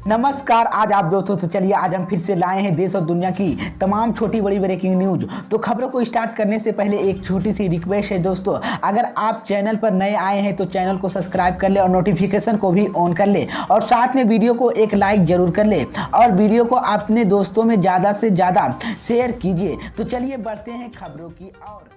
नमस्कार। आज आप दोस्तों से चलिए आज हम फिर से लाए हैं देश और दुनिया की तमाम छोटी बड़ी ब्रेकिंग न्यूज। तो खबरों को स्टार्ट करने से पहले एक छोटी सी रिक्वेस्ट है दोस्तों, अगर आप चैनल पर नए आए हैं तो चैनल को सब्सक्राइब कर ले और नोटिफिकेशन को भी ऑन कर ले और साथ में वीडियो को एक लाइक जरूर कर ले और वीडियो को अपने दोस्तों में ज़्यादा से ज़्यादा शेयर कीजिए। तो चलिए बढ़ते हैं खबरों की ओर।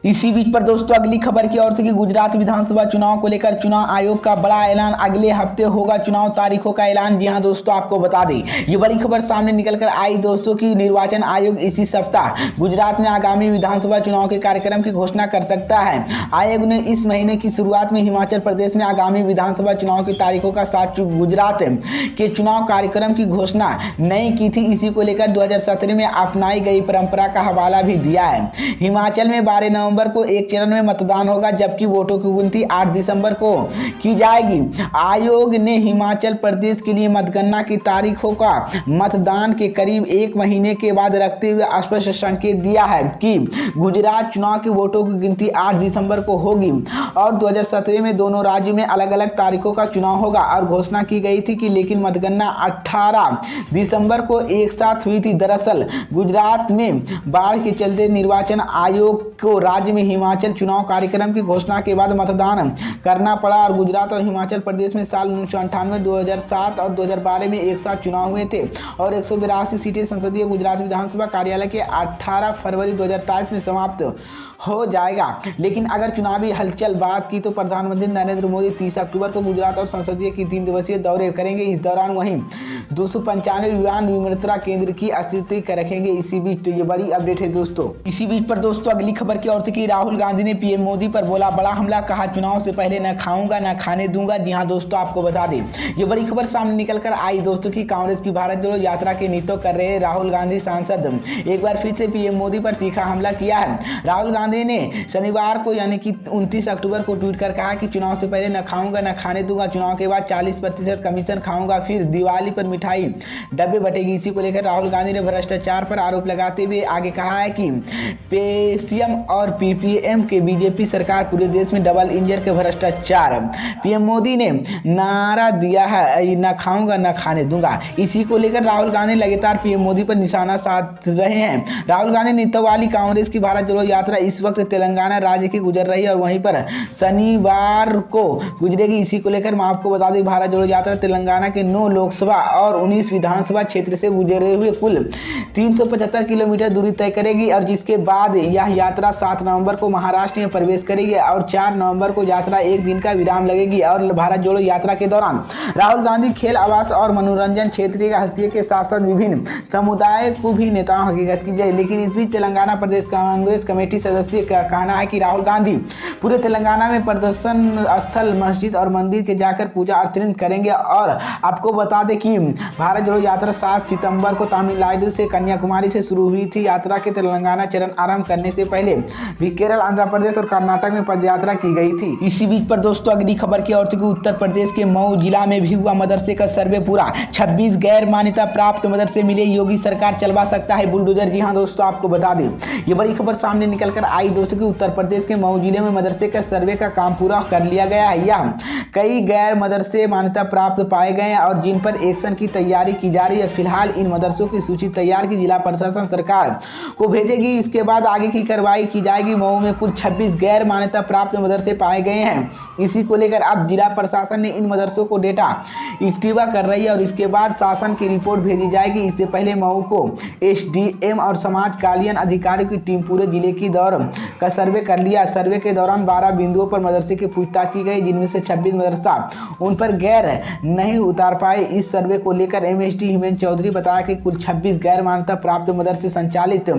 इसी बीच पर दोस्तों अगली खबर की ओर से कि गुजरात विधानसभा चुनाव को लेकर चुनाव आयोग का बड़ा ऐलान। अगले हफ्ते होगा चुनाव तारीखों का ऐलान। जी हां दोस्तों, आपको बता दें ये बड़ी खबर सामने निकल कर आई दोस्तों कि निर्वाचन आयोग इसी सप्ताह गुजरात में आगामी विधानसभा चुनाव के कार्यक्रम की घोषणा कर सकता है। आयोग ने इस महीने की शुरुआत में हिमाचल प्रदेश में आगामी विधानसभा चुनाव की तारीखों का साथ गुजरात के चुनाव कार्यक्रम की घोषणा नहीं की थी। इसी को लेकर 2017 में अपनाई गई परंपरा का हवाला भी दिया है। हिमाचल में 12 नवंबर को एक चरण में मतदान होगा, जबकि वोटों की गिनती 8 दिसंबर को की जाएगी। आयोग ने हिमाचल प्रदेश के लिए मतगणना की तारीखों का मतदान के करीब एक महीने के बाद रखते हुए स्पष्ट संकेत दिया है कि गुजरात चुनाव के वोटों की गिनती 8 दिसंबर को होगी और 2017 में दोनों राज्यों में अलग अलग तारीखों का चुनाव होगा और घोषणा की गई थी कि लेकिन मतगणना 18 दिसंबर को एक साथ हुई थी। दरअसल गुजरात में बाढ़ के चलते निर्वाचन आयोग को राज्य में हिमाचल चुनाव कार्यक्रम की घोषणा के बाद मतदान करना पड़ा और गुजरात और हिमाचल प्रदेश में साल 1998, 2007 और 2012 में एक साथ चुनाव हुए थे और 182 सीटें संसदीय गुजरात विधानसभा कार्यालय के 18 फरवरी 2023 में समाप्त हो जाएगा। लेकिन अगर चुनावी हलचल बात की तो प्रधानमंत्री नरेंद्र मोदी 30 अक्टूबर को गुजरात और संसदीय की 3 दिवसीय दौरे करेंगे। इस दौरान वहीं 295 विमान विमर्शा केंद्र की स्थिति रखेंगे। इसी बीच ये बड़ी अपडेट है दोस्तों। इसी बीच पर दोस्तों अगली खबर की ओर से कि राहुल गांधी ने पीएम मोदी पर बोला बड़ा हमला, कहा चुनाव से पहले न खाऊंगा न खाने दूंगा। जी हां दोस्तों, आपको बता दें ये बड़ी खबर सामने निकल कर आई दोस्तों की कांग्रेस की भारत जोड़ो यात्रा के नेतृत्व कर रहे राहुल गांधी सांसद एक बार फिर से पीएम मोदी पर तीखा हमला किया है। राहुल गांधी ने शनिवार को यानी कि 29 अक्टूबर को ट्वीट कर कहा कि चुनाव से पहले न खाऊंगा न खाने दूंगा, चुनाव के बाद 40% कमीशन खाऊंगा, फिर दिवाली पर मिठाई डब्बे बटेगी। इसी को लेकर राहुल गांधी ने भ्रष्टाचार पर आरोप लगाते हुए आगे कहा है कि पेसीएम और पीपीएम के बीजेपी सरकार पूरे देश में डबल इंजन के भ्रष्टाचार। पीएम मोदी ने नारा दिया है न खाऊंगा न खाने दूंगा। इसी को लेकर राहुल गांधी लगातार पीएम मोदी पर निशाना साध रहे हैं। राहुल गांधी नेतृत्व वाली कांग्रेस की भारत जोड़ो यात्रा इस वक्त तेलंगाना राज्य की गुजर रही है और वहीं पर शनिवार को गुजरेगी। इसी को लेकर मैं आपको बता दें भारत जोड़ो यात्रा तेलंगाना के 9 लोकसभा और 19 विधानसभा क्षेत्र से गुजरे हुए कुल 375 किलोमीटर दूरी तय करेगी और जिसके बाद यह यात्रा 7 नवंबर को महाराष्ट्र में प्रवेश करेगी और 4 नवंबर को यात्रा एक दिन का विराम लगेगी। और भारत जोड़ो यात्रा के दौरान राहुल गांधी खेल, आवास और मनोरंजन क्षेत्र के हस्तियों के साथ साथ विभिन्न समुदाय को भी नेताओं हकीकत की जाए। लेकिन इस बीच तेलंगाना प्रदेश कांग्रेस कमेटी सदस्य का कहना है कि राहुल गांधी पूरे तेलंगाना में प्रदर्शन स्थल, मस्जिद और मंदिर के जाकर पूजा अर्चना करेंगे। और आपको बता दें कि भारत जोड़ो यात्रा 7 सितंबर को तमिलनाडु से कन्याकुमारी से शुरू हुई थी। यात्रा के तेलंगाना चरण आरंभ करने से पहले भी केरल, आंध्र प्रदेश और कर्नाटक में पदयात्रा की गई थी। इसी बीच पर दोस्तों अगली खबर की ओर से उत्तर प्रदेश के मऊ जिला में भी हुआ मदरसे का सर्वे पूरा। 26 गैर मान्यता प्राप्त मदरसे मिले, योगी सरकार चलवा सकता है बुलडोजर। जी हां दोस्तों, आपको बता दें ये बड़ी खबर सामने निकल कर आई दोस्तों कि उत्तर प्रदेश के मऊ जिले में मदरसे का सर्वे का काम पूरा कर लिया गया है। यह कई गैर मदरसे मान्यता प्राप्त पाए गए हैं और जिन पर एक्शन की तैयारी की जा रही है। फिलहाल इन मदरसों की सूची तैयार की जिला प्रशासन सरकार को भेजेगी। इसके बाद आगे की कार्रवाई की जाएगी। मऊ में कुल 26 गैर मान्यता प्राप्त मदरसे पाए गए हैं। इसी को लेकर अब जिला प्रशासन ने इन मदरसों को डेटा इकट्ठा कर रही है और इसके बाद शासन की रिपोर्ट भेजी जाएगी। इससे पहले मऊ को एसडीएम और समाज कल्याण अधिकारी की टीम पूरे जिले की दौर का सर्वे कर लिया। सर्वे के दौरान 12 बिंदुओं पर मदरसे की पूछताछ की गई, जिनमें से 26 मदरसा उन पर गैर नहीं उतार पाए। इस सर्वे को लेकर एमएसडी हेमंत चौधरी बताया कि कुल 26 गैर मान्यता प्राप्त मदरसे संचालित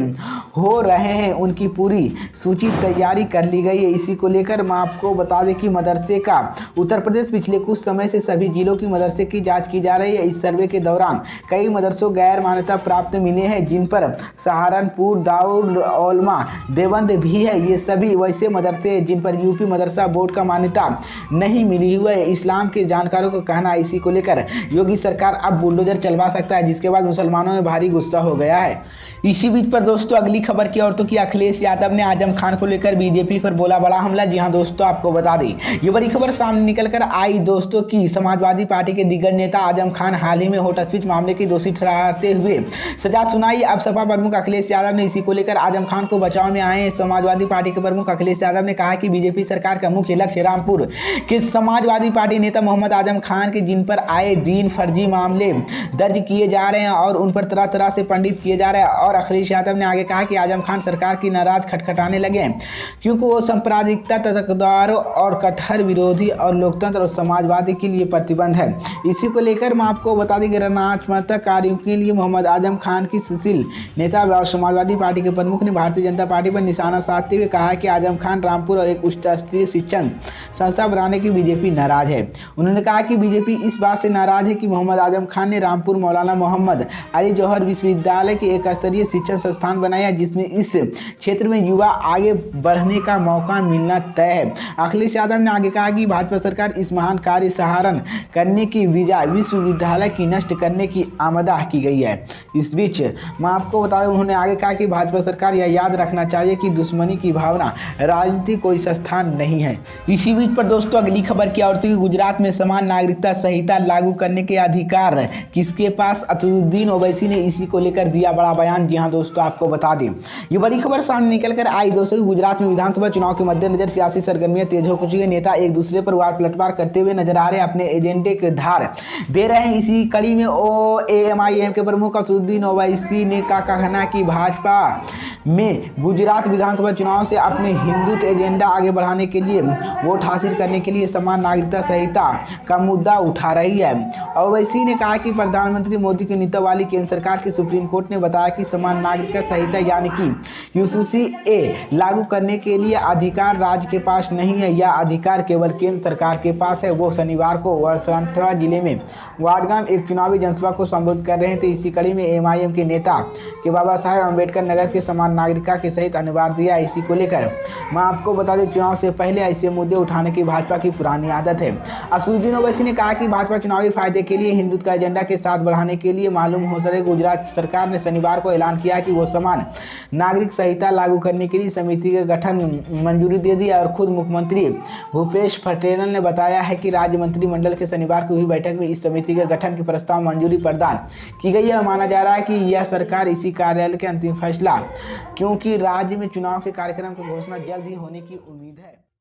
हो रहे हैं, उनकी पूरी सूची तैयारी कर ली गई है। इसी को लेकर मैं आपको बता दें कि मदरसे का उत्तर प्रदेश पिछले कुछ समय से सभी जिलों की मदरसे की जांच की जा रही है। इस सर्वे के दौरान कई मदरसों गैर मान्यता प्राप्त मिले हैं, जिन पर सहारनपुर, दाऊद ओलमा, देवबंद भी है। ये सभी वैसे मदरसे हैं जिन पर यूपी मदरसा बोर्ड का मान्यता नहीं मिली हुई है, इस्लाम के जानकारों का कहना है। इसी को लेकर योगी सरकार सरकार अब बुलडोजर चलवा सकता है, जिसके बाद मुसलमानों में भारी गुस्सा हो गया है। इसी बीच पर दोस्तों अगली खबर की ओर तो कि अखिलेश यादव ने आजम खान को लेकर बीजेपी पर बोला बड़ा हमला। जी हां दोस्तों, आपको बता दें ये बड़ी खबर सामने निकल कर आई दोस्तों की समाजवादी पार्टी के दिग्गज नेता आजम खान हाल ही में होट स्पीच मामले की दोषी ठहराते हुए सजा सुनाई। अब सपा प्रमुख अखिलेश यादव ने इसी को लेकर आजम खान को बचाव में आए। समाजवादी पार्टी के प्रमुख अखिलेश यादव ने कहा कि बीजेपी सरकार का मुख्य लक्ष्य रामपुर के समाजवादी पार्टी नेता मोहम्मद आजम खान के जिन पर आए दिन फर्जी मामले दर्ज किए जा रहे हैं और उन पर तरह तरह से पंडित किए जा रहे हैं। और अखिलेश यादव ने आगे कहा कि आजम खान सरकार की नाराज खटखटाने लगे हैं क्योंकि वो सांप्रदायिकता, तत्वदारों और कट्टर विरोधी और लोकतंत्र और समाजवादी के लिए प्रतिबंध है। इसी को लेकर मैं आपको बता दें कि रचनात्मक कार्यों के लिए मोहम्मद आजम खान की सुशील नेता और समाजवादी पार्टी के प्रमुख ने भारतीय जनता पार्टी पर निशाना साधते हुए कहा कि आजम खान रामपुर और एक उच्च स्तरीय शिक्षण संस्था बनाने की बीजेपी नाराज है। उन्होंने कहा कि बीजेपी इस बात से नाराज है कि मोहम्मद आजम खान ने रामपुर मौलाना मोहम्मद अली जौहर विश्वविद्यालय के एक स्तरीय शिक्षण संस्थान बनाया जिसमें इस क्षेत्र में युवा आगे बढ़ने का मौका मिलना तय है। अखिलेश यादव ने आगे कहा कि भाजपा सरकार इस महान कार्य सहारण करने की बजाय विश्वविद्यालय की नष्ट करने की आमदा की गई है। इस बीच मैं आपको बता दूं उन्होंने आगे कहा कि भाजपा सरकार यह याद रखना चाहिए कि दुश्मनी की भावना राजनीति कोई स्थान नहीं है। इसी बीच पर दोस्तों अगली खबर की ओर कि गुजरात में समान नागरिकता संहिता लागू करने के अधिकार किसके पास, असदुद्दीन ओवैसी ने इसी को लेकर दिया बड़ा बयान। जी हां दोस्तों, आपको बता दें ये बड़ी खबर सामने निकल कर आई दोस्तों कि गुजरात में विधानसभा चुनाव के मद्देनजर सियासी सरगर्मियां तेज हो चुकी है। नेता एक दूसरे पर वार पलटवार करते हुए नजर आ रहे हैं, अपने एजेंडे के धार दे रहे हैं। इसी कड़ी में एएमआईएम के प्रमुख असदुद्दीन ओवैसी ने का कहना कि भाजपा में गुजरात विधानसभा चुनाव से अपने हिंदुत्व एजेंडा आगे बढ़ाने के लिए वोट हासिल करने के लिए समान नागरिकता संहिता का मुद्दा उठा रही है। ओवैसी ने कहा कि प्रधानमंत्री मोदी के नेतृत्व वाली केंद्र सरकार की सुप्रीम कोर्ट ने बताया कि समान नागरिकता संहिता यानी कि यूसीसीए लागू करने के लिए अधिकार राज्य के पास नहीं है, यह अधिकार केवल केंद्र सरकार के पास है। वो शनिवार को वसंतरा जिले में वाडगाम एक चुनावी जनसभा को संबोधित कर रहे थे। इसी कड़ी में एमआईएम के नेता के बाबा साहेब अम्बेडकर नगर के समान नागरिकता के सहित अनिवार्य दिया। इसी को लेकर मैं आपको बता दें चुनाव से पहले ऐसे मुद्दे उठाने की भाजपा की पुरानी आदत है। असदुद्दीन ओवैसी ने कहा कि भाजपा चुनावी फायदे के लिए हिंदुत्व का एजेंडा के साथ बढ़ाने के लिए मालूम हो सके गुजरात सरकार ने शनिवार को ऐलान किया कि वो समान नागरिक संहिता लागू करने के लिए समिति के गठन मंजूरी दे दी। और खुद मुख्यमंत्री भूपेश पटेल ने बताया है कि राज्य मंत्रिमंडल के शनिवार को हुई बैठक में इस समिति के गठन के प्रस्ताव मंजूरी प्रदान की गई है। माना जा रहा है कि यह सरकार इसी कार्यालय के अंतिम फैसला क्योंकि राज्य में चुनाव के कार्यक्रम की घोषणा जल्द ही होने की उम्मीद है।